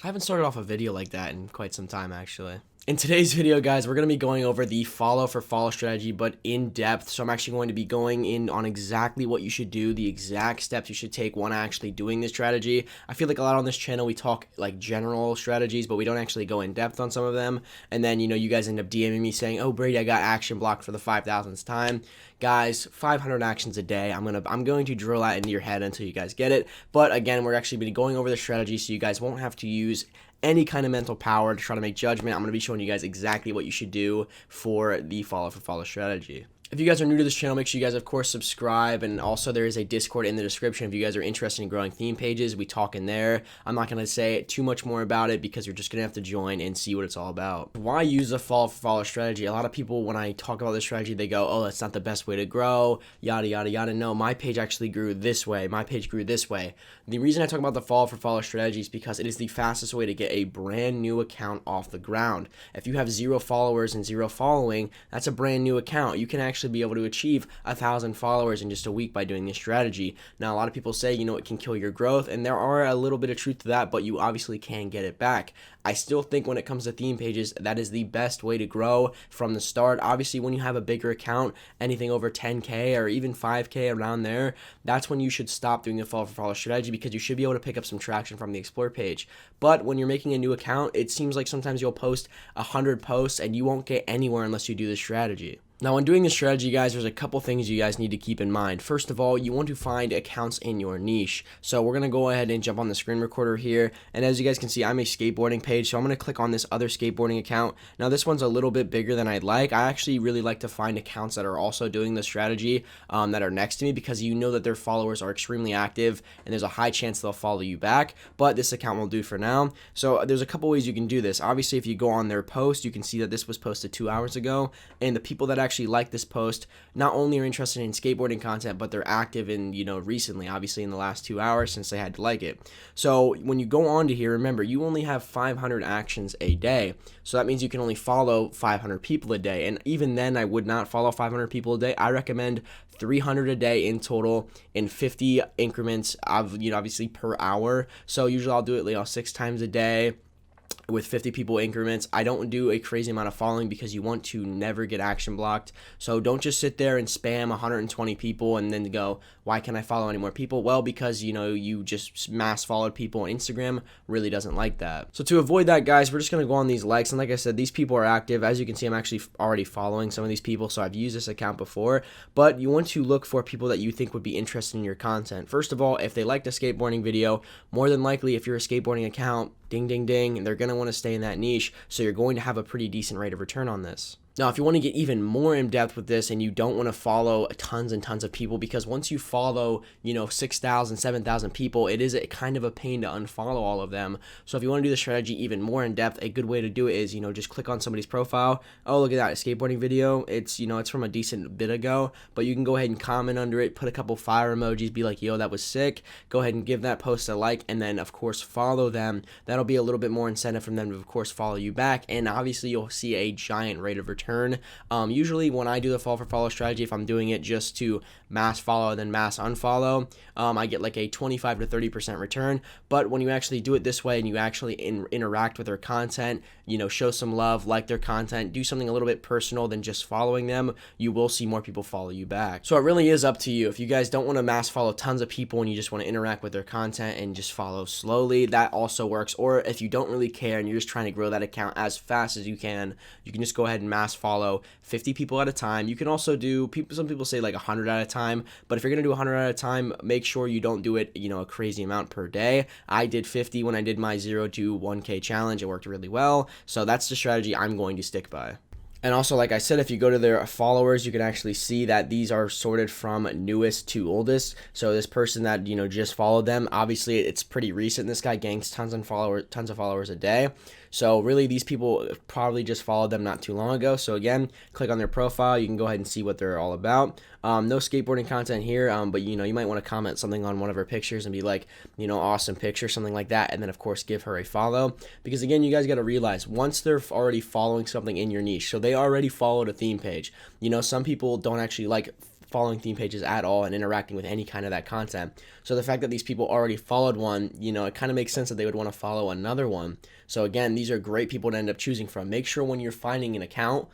I haven't started off a video like that in quite some time, actually. In today's video, guys, we're going to be going over the follow for follow strategy, but in depth. So I'm actually going to be going in on exactly what you should do, the exact steps you should take when actually doing this strategy. I feel like a lot on this channel, we talk like general strategies, but we don't actually go in depth on some of them. And then, you guys end up DMing me saying, oh, Brady, I got action blocked for the 5,000th time. Guys, 500 actions a day. I'm going to drill that into your head until you guys get it. But again, we're actually going to be going over the strategy so you guys won't have to use any kind of mental power to try to make judgment. I'm going to be showing you guys exactly what you should do for the follow for follow strategy. If you guys are new to this channel, make sure you guys, of course, subscribe. And also, there is a Discord in the description. If you guys are interested in growing theme pages, we talk in there. I'm not going to say too much more about it because you're just going to have to join and see what it's all about. Why use a follow for follow strategy? A lot of people, when I talk about this strategy, they go, oh, that's not the best way to grow, yada, yada, yada. No, my page actually grew this way. My page grew this way. The reason I talk about the follow for follow strategy is because it is the fastest way to get a brand new account off the ground. If you have 0 followers and 0 following, that's a brand new account. You can actually be able to achieve 1,000 followers in just a week by doing this strategy. Now, a lot of people say, it can kill your growth, and there are a little bit of truth to that, but you obviously can get it back. I still think when it comes to theme pages, that is the best way to grow from the start. Obviously, when you have a bigger account, anything over 10K or even 5K around there, that's when you should stop doing the follow for follow strategy because you should be able to pick up some traction from the explore page. But when you're making a new account, it seems like sometimes you'll post 100 posts and you won't get anywhere unless you do this strategy. Now, when doing this strategy, guys, there's a couple things you guys need to keep in mind. First of all, you want to find accounts in your niche. So we're going to go ahead and jump on the screen recorder here. And as you guys can see, I'm a skateboarding page. So I'm going to click on this other skateboarding account. Now, this one's a little bit bigger than I'd like. I actually really like to find accounts that are also doing the strategy that are next to me because you know that their followers are extremely active and there's a high chance they'll follow you back. But this account will do for now. So there's a couple ways you can do this. Obviously, if you go on their post, you can see that this was posted 2 hours ago. And the people that actually like this post not only are interested in skateboarding content, but they're active in, recently, obviously in the last 2 hours since they had to like it. So when you go on to here, remember, you only have 500 actions a day. So that means you can only follow 500 people a day. And even then, I would not follow 500 people a day. I recommend 300 a day in total in 50 increments of, obviously per hour. So usually I'll do it 6 times a day with 50 people increments. I don't do a crazy amount of following because you want to never get action blocked. So don't just sit there and spam 120 people and then go, why can't I follow any more people? Well, because you just mass followed people on Instagram really doesn't like that. So to avoid that, guys, we're just going to go on these likes. And like I said, these people are active. As you can see, I'm actually already following some of these people. So I've used this account before, but you want to look for people that you think would be interested in your content. First of all, if they like the skateboarding video, more than likely, if you're a skateboarding account, ding, ding, ding, and they're going to want to stay in that niche, so you're going to have a pretty decent rate of return on this. Now, if you want to get even more in depth with this and you don't want to follow tons and tons of people, because once you follow, 6,000, 7,000 people, it is a kind of a pain to unfollow all of them. So if you want to do the strategy even more in depth, a good way to do it is, just click on somebody's profile. Oh, look at that, a skateboarding video. It's, it's from a decent bit ago, but you can go ahead and comment under it, put a couple fire emojis, be like, yo, that was sick. Go ahead and give that post a like, and then, of course, follow them. That'll be a little bit more incentive from them to, of course, follow you back. And obviously, you'll see a giant rate of return. Usually when I do the follow for follow strategy, if I'm doing it just to mass follow and then mass unfollow, I get like a 25 to 30% return. But when you actually do it this way and you actually interact with their content, show some love, like their content, do something a little bit personal than just following them, you will see more people follow you back. So it really is up to you. If you guys don't want to mass follow tons of people and you just want to interact with their content and just follow slowly, that also works. Or if you don't really care and you're just trying to grow that account as fast as you can just go ahead and mass follow 50 people at a time. You can also do, some people say like 100 at a time, but if you're going to do 100 at a time, make sure you don't do it, a crazy amount per day. I did 50 when I did my 0 to 1K challenge. It worked really well. So that's the strategy I'm going to stick by. And also, like I said, if you go to their followers, you can actually see that these are sorted from newest to oldest. So this person that, just followed them, obviously it's pretty recent. This guy gains tons of followers a day. So really, these people probably just followed them not too long ago. So again, click on their profile. You can go ahead and see what they're all about. No skateboarding content here, but you might want to comment something on one of her pictures and be like, awesome picture, something like that. And then of course, give her a follow, because again, you guys got to realize once they're already following something in your niche, so they already followed a theme page. Some people don't actually like following theme pages at all and interacting with any kind of that content. So the fact that these people already followed one, it kind of makes sense that they would want to follow another one. So again, these are great people to end up choosing from. Make sure when you're finding an account,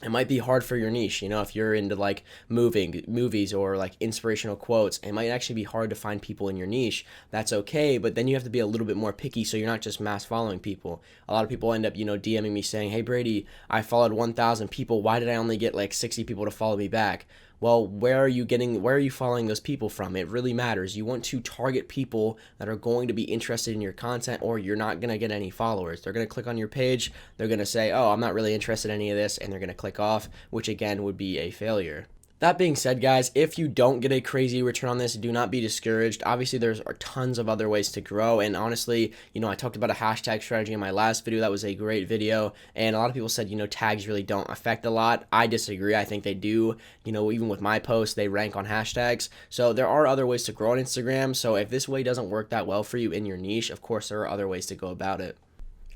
it might be hard for your niche. If you're into like movies or like inspirational quotes, it might actually be hard to find people in your niche. That's okay, but then you have to be a little bit more picky so you're not just mass following people. A lot of people end up, DMing me saying, "Hey Brady, I followed 1,000 people. Why did I only get like 60 people to follow me back?" Well, where are you following those people from? It really matters. You want to target people that are going to be interested in your content, or you're not going to get any followers. They're going to click on your page. They're going to say, "Oh, I'm not really interested in any of this," and they're going to click off, which again would be a failure. That being said, guys, if you don't get a crazy return on this, do not be discouraged. Obviously, there's tons of other ways to grow. And honestly, I talked about a hashtag strategy in my last video. That was a great video. And a lot of people said, tags really don't affect a lot. I disagree. I think they do. Even with my posts, they rank on hashtags. So there are other ways to grow on Instagram. So if this way doesn't work that well for you in your niche, of course, there are other ways to go about it.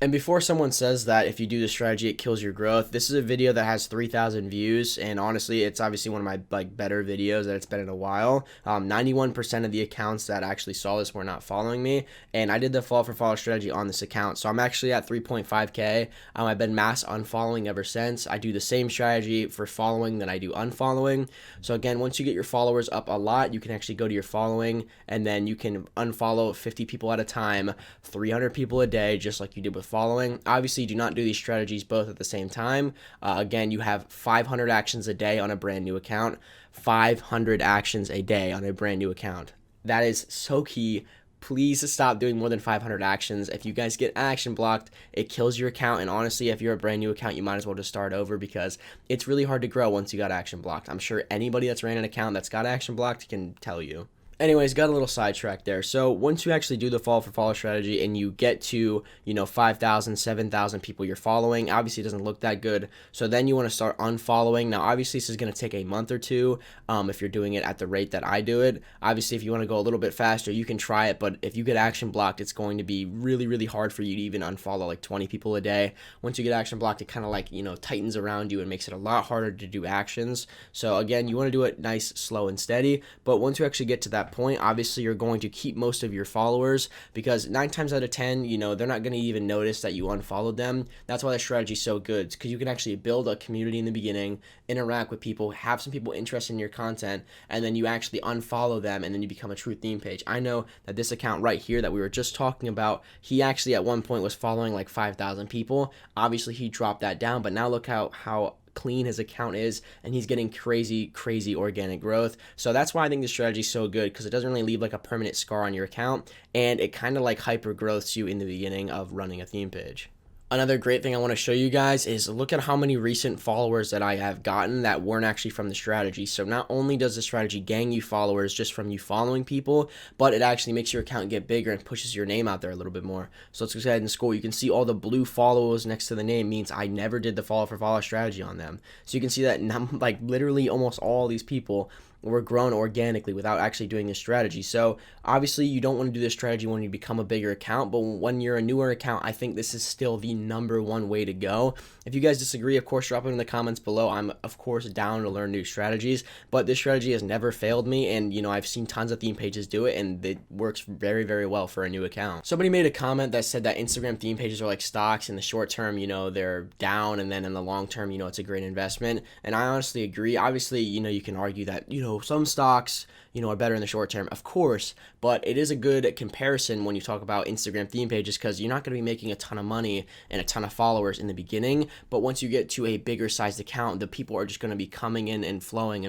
And before someone says that if you do this strategy, it kills your growth, this is a video that has 3,000 views, and honestly, it's obviously one of my better videos that it's been in a while. 91% of the accounts that actually saw this were not following me, and I did the follow for follow strategy on this account, so I'm actually at 3.5K. I've been mass unfollowing ever since. I do the same strategy for following that I do unfollowing. So again, once you get your followers up a lot, you can actually go to your following, and then you can unfollow 50 people at a time, 300 people a day, just like you did with following. Obviously, do not do these strategies both at the same time. Again, you have 500 actions a day on a brand new account. 500 actions a day on a brand new account. That is so key. Please stop doing more than 500 actions. If you guys get action blocked, it kills your account. And honestly, if you're a brand new account, you might as well just start over because it's really hard to grow once you got action blocked. I'm sure anybody that's ran an account that's got action blocked can tell you. Anyways, got a little sidetracked there. So once you actually do the follow for follow strategy and you get to, 5,000, 7,000 people you're following, obviously it doesn't look that good. So then you want to start unfollowing. Now, obviously this is going to take a month or two if you're doing it at the rate that I do it. Obviously, if you want to go a little bit faster, you can try it. But if you get action blocked, it's going to be really, really hard for you to even unfollow like 20 people a day. Once you get action blocked, it kind of tightens around you and makes it a lot harder to do actions. So again, you want to do it nice, slow, and steady. But once you actually get to that point, obviously you're going to keep most of your followers because 9 times out of 10, they're not going to even notice that you unfollowed them. That's why the strategy is so good, because you can actually build a community in the beginning, interact with people, have some people interested in your content, and then you actually unfollow them, and then you become a true theme page. I know that this account right here that we were just talking about, he actually at one point was following like 5,000 people. Obviously he dropped that down, but now look how clean his account is, and he's getting crazy organic growth. So that's why I think this strategy is so good, because it doesn't really leave like a permanent scar on your account, and it kind of like hyper growths you in the beginning of running a theme page. Another great thing I want to show you guys is look at how many recent followers that I have gotten that weren't actually from the strategy. So not only does the strategy gang you followers just from you following people, but it actually makes your account get bigger and pushes your name out there a little bit more. So let's go ahead and scroll. You can see all the blue follows next to the name means I never did the follow for follow strategy on them. So you can see that like literally almost all these people were grown organically without actually doing this strategy. So obviously you don't want to do this strategy when you become a bigger account, but when you're a newer account, I think this is still the #1 way to go. If you guys disagree, of course, drop it in the comments below. I'm of course down to learn new strategies, but this strategy has never failed me, and I've seen tons of theme pages do it, and it works very well for a new account. Somebody made a comment that said that Instagram theme pages are like stocks. In the short term, they're down, and then in the long term, it's a great investment. And I honestly agree. Obviously, you can argue that some stocks are better in the short term, of course, but it is a good comparison when you talk about Instagram theme pages, because you're not going to be making a ton of money and a ton of followers in the beginning, but once you get to a bigger sized account, the people are just going to be coming in and flowing.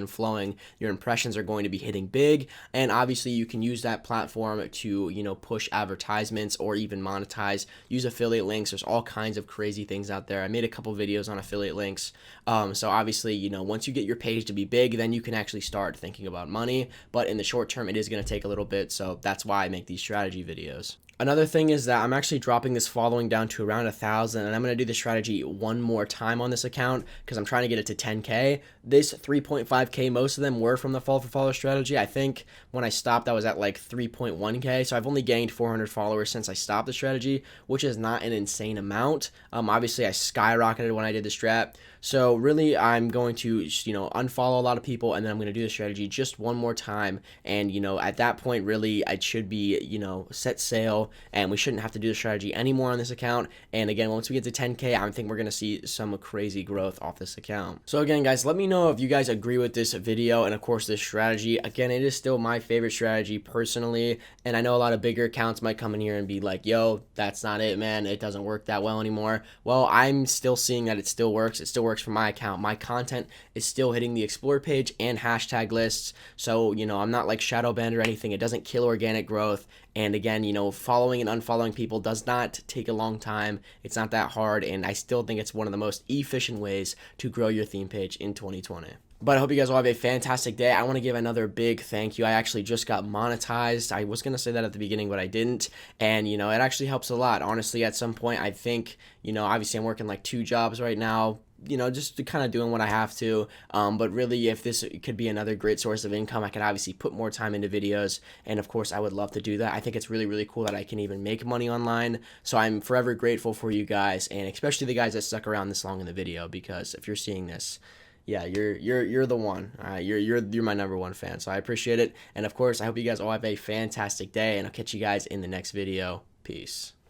Your impressions are going to be hitting big, and obviously you can use that platform to push advertisements or even monetize, use affiliate links. There's all kinds of crazy things out there. I made a couple videos on affiliate links. So obviously once you get your page to be big, then you can actually start thinking about money, but in the short term, it is going to take a little bit, so that's why I make these strategy videos. Another thing is that I'm actually dropping this following down to around 1,000, and I'm going to do the strategy one more time on this account because I'm trying to get it to 10K. This 3.5K, most of them were from the follow for follow strategy. I think when I stopped, I was at like 3.1K, so I've only gained 400 followers since I stopped the strategy, which is not an insane amount. Obviously, I skyrocketed when I did the strat. So really, I'm going to, unfollow a lot of people, and then I'm going to do the strategy just one more time. And, at that point, really, I should be, set sail, and we shouldn't have to do the strategy anymore on this account. And again, once we get to 10K, I think we're going to see some crazy growth off this account. So again, guys, let me know if you guys agree with this video and, of course, this strategy. Again, it is still my favorite strategy personally, and I know a lot of bigger accounts might come in here and be like, yo, that's not it, man. It doesn't work that well anymore. Well, I'm still seeing that it still works. It still works for my account. My content is still hitting the explore page and hashtag lists. So, I'm not like shadow banned or anything. It doesn't kill organic growth. And again, following and unfollowing people does not take a long time. It's not that hard. And I still think it's one of the most efficient ways to grow your theme page in 2020. But I hope you guys all have a fantastic day. I want to give another big thank you. I actually just got monetized. I was going to say that at the beginning, but I didn't. And, it actually helps a lot. Honestly, at some point, I think, obviously I'm working like 2 jobs right now, just kind of doing what I have to. But really, if this could be another great source of income, I could obviously put more time into videos. And of course, I would love to do that. I think it's really, really cool that I can even make money online. So I'm forever grateful for you guys, and especially the guys that stuck around this long in the video, because if you're seeing this, yeah, you're the one. All right, you're my number one fan. So I appreciate it. And of course, I hope you guys all have a fantastic day, and I'll catch you guys in the next video. Peace.